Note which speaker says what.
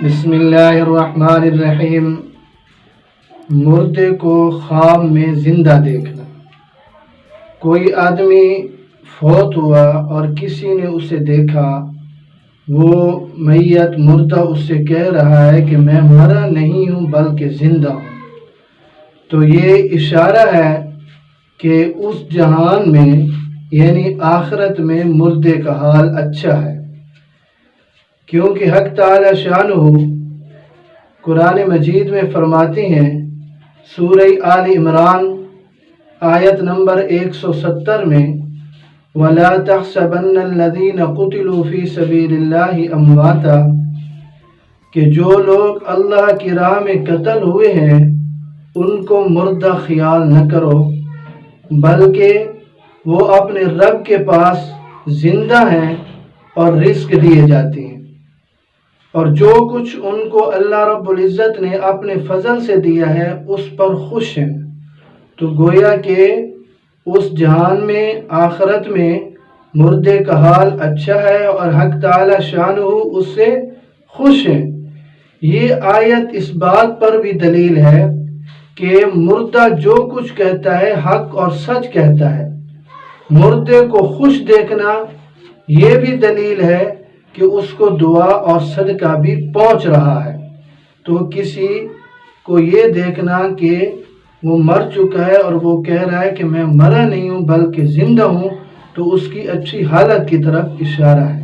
Speaker 1: بسم اللہ الرحمن الرحیم۔ مردے کو خواب میں زندہ دیکھنا۔ کوئی آدمی فوت ہوا اور کسی نے اسے دیکھا، وہ میت مردہ اس سے کہہ رہا ہے کہ میں مرا نہیں ہوں بلکہ زندہ ہوں، تو یہ اشارہ ہے کہ اس جہان میں یعنی آخرت میں مردے کا حال اچھا ہے، کیونکہ حق تعالی شانہ قرآن مجید میں فرماتے ہیں، سورہ آل عمران آیت نمبر 170 میں، وَلَا تَحْسَبَنَّ الَّذِينَ قُتِلُوا فِي سَبِيلِ اللَّهِ أَمْوَاتًا، کہ جو لوگ اللہ کی راہ میں قتل ہوئے ہیں ان کو مردہ خیال نہ کرو، بلکہ وہ اپنے رب کے پاس زندہ ہیں اور رزق دیے جاتے ہیں، اور جو کچھ ان کو اللہ رب العزت نے اپنے فضل سے دیا ہے اس پر خوش ہیں۔ تو گویا کہ اس جہان میں آخرت میں مردے کا حال اچھا ہے اور حق تعالی شانہ اس سے خوش ہیں۔ یہ آیت اس بات پر بھی دلیل ہے کہ مردہ جو کچھ کہتا ہے حق اور سچ کہتا ہے۔ مردے کو خوش دیکھنا یہ بھی دلیل ہے کہ اس کو دعا اور صدقہ بھی پہنچ رہا ہے۔ تو کسی کو یہ دیکھنا کہ وہ مر چکا ہے اور وہ کہہ رہا ہے کہ میں مرا نہیں ہوں بلکہ زندہ ہوں، تو اس کی اچھی حالت کی طرف اشارہ ہے۔